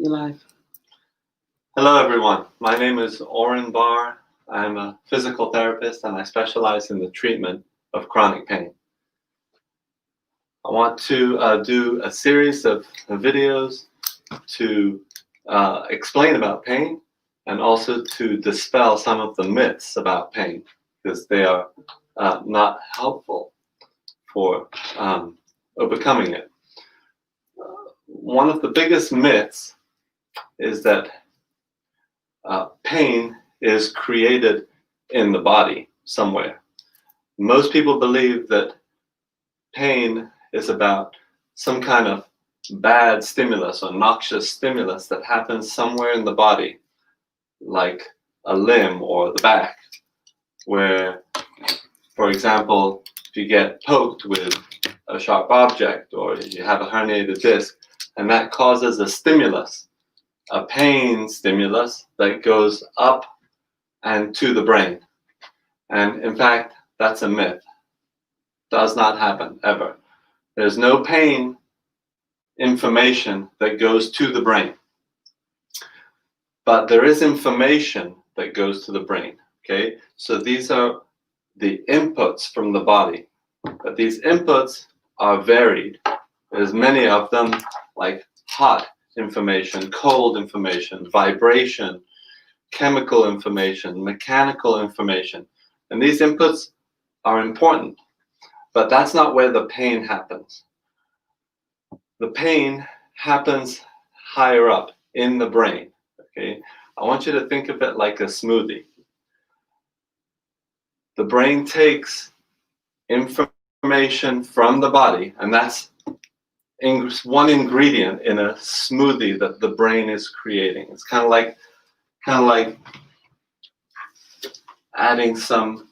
Your life. Hello everyone, my name is Oren Bar. I'm a physical therapist and I specialize in the treatment of chronic pain. I want to do a series of videos to explain about pain and also to dispel some of the myths about pain because they are not helpful for overcoming it. One of the biggest myths is that pain is created in the body somewhere. Most people believe that pain is about some kind of bad stimulus or noxious stimulus that happens somewhere in the body, like a limb or the back, where, for example, if you get poked with a sharp object or you have a herniated disc, and that causes a stimulus, a pain stimulus that goes up and to the brain. And in fact, that's a myth. Does not happen ever. There's no pain information that goes to the brain. But there is information that goes to the brain. Okay? So these are the inputs from the body. But these inputs are varied. There's many of them, like hot information, cold information, vibration, chemical information, mechanical information. And these inputs are important, but that's not where the pain happens. The pain happens higher up in the brain. Okay? I want you to think of it like a smoothie. The brain takes information from the body, and that's one ingredient in a smoothie that the brain is creating. It's kind of like adding some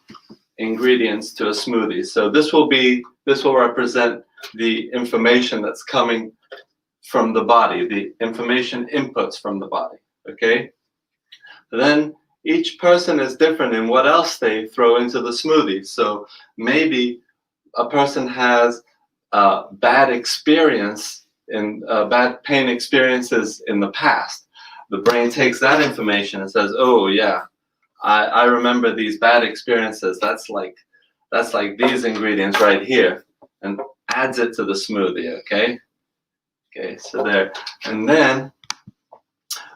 ingredients to a smoothie. So this will represent the information that's coming from the body, the information inputs from the body. Okay? Then each person is different in what else they throw into the smoothie. So maybe a person has bad experience in bad pain experiences in the past. The brain takes that information and says, "Oh yeah, I remember these bad experiences. That's like these ingredients right here," and adds it to the smoothie. Okay. Okay. So there, and then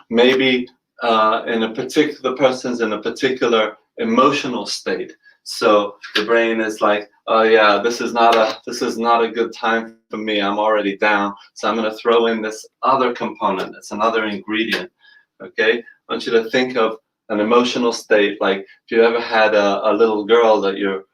maybe the person's in a particular emotional state. So the brain is like, "Oh yeah, this is not a good time for me. I'm already down. So I'm going to throw in this other component. It's another ingredient." Okay. I want you to think of an emotional state, like if you ever had a little girl that you're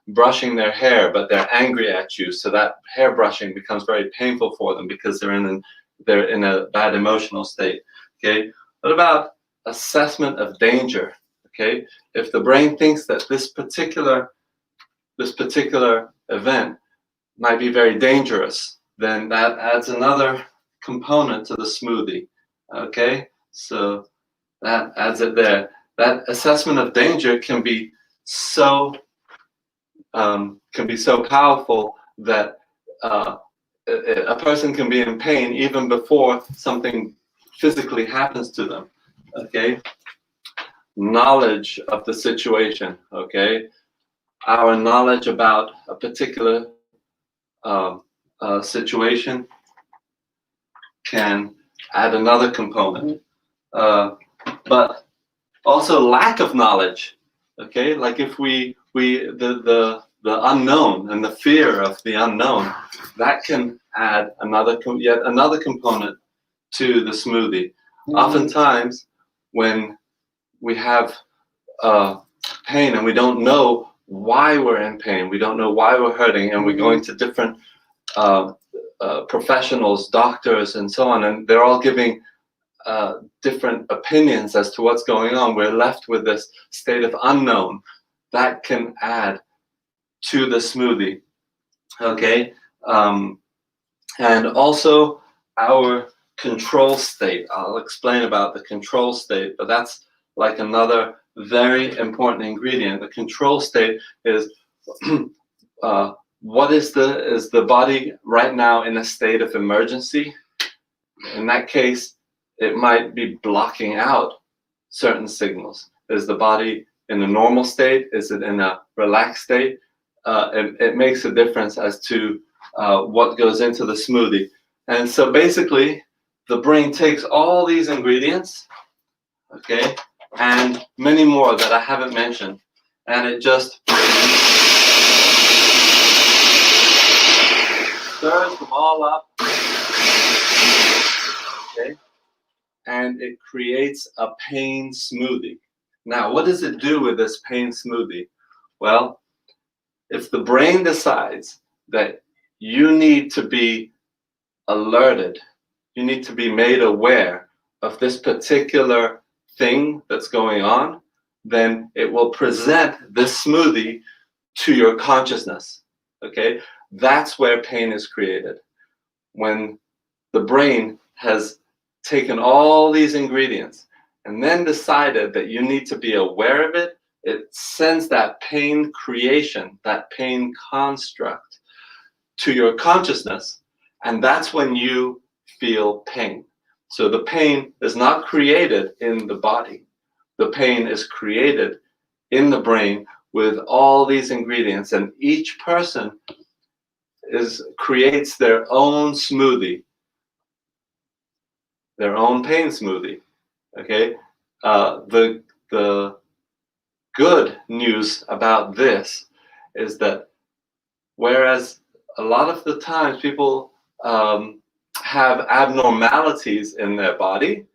brushing their hair, but they're angry at you, so that hair brushing becomes very painful for them because they're in a bad emotional state. Okay. What about assessment of danger? Okay. If the brain thinks that this particular event might be very dangerous, then that adds another component to the smoothie. Okay. So that adds it there. That assessment of danger can be so powerful that a person can be in pain even before something physically happens to them. Okay. Knowledge of the situation. Okay. Our knowledge about a particular situation can add another component. But also lack of knowledge. Okay. Like if the unknown and the fear of the unknown, that can add yet another component to the smoothie. Oftentimes, when we have pain and we don't know why we're in pain, we don't know why we're hurting, and we're going to different professionals, doctors, and so on, and they're all giving different opinions as to what's going on. We're left with this state of unknown that can add to the smoothie. Okay, and also our control state. I'll explain about the control state, but that's like another very important ingredient. The control state is what is the body right now in a state of emergency? In that case, it might be blocking out certain signals. Is the body in a normal state? Is it in a relaxed state? It makes a difference as to what goes into the smoothie. And so basically, the brain takes all these ingredients, okay, and many more that I haven't mentioned, and it just stirs them all up, okay, and it creates a pain smoothie. Now, what does it do with this pain smoothie? Well, if the brain decides that you need to be alerted, you need to be made aware of this particular thing that's going on, then it will present this smoothie to your consciousness. Okay? That's where pain is created. When the brain has taken all these ingredients and then decided that you need to be aware of it, it sends that pain creation, that pain construct to your consciousness, and that's when you feel pain. So the pain is not created in the body. The pain is created in the brain with all these ingredients, and each person creates their own smoothie, their own pain smoothie. Okay, the good news about this is that whereas a lot of the times people have abnormalities in their body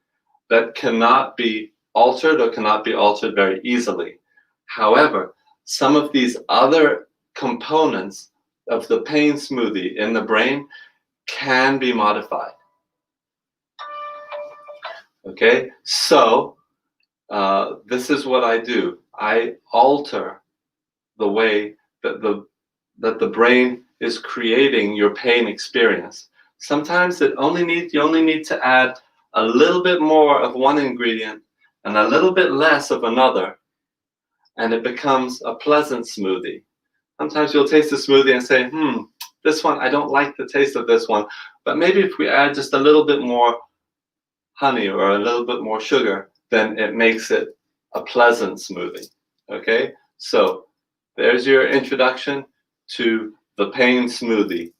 that cannot be altered or cannot be altered very easily. However, some of these other components of the pain smoothie in the brain can be modified. Okay, so this is what I do. I alter the way that the brain is creating your pain experience. Sometimes you only need to add a little bit more of one ingredient and a little bit less of another, and it becomes a pleasant smoothie. Sometimes you'll taste the smoothie and say, this one, I don't like the taste of this one, but maybe if we add just a little bit more honey or a little bit more sugar, then it makes it a pleasant smoothie. Okay, so there's your introduction to the pain smoothie.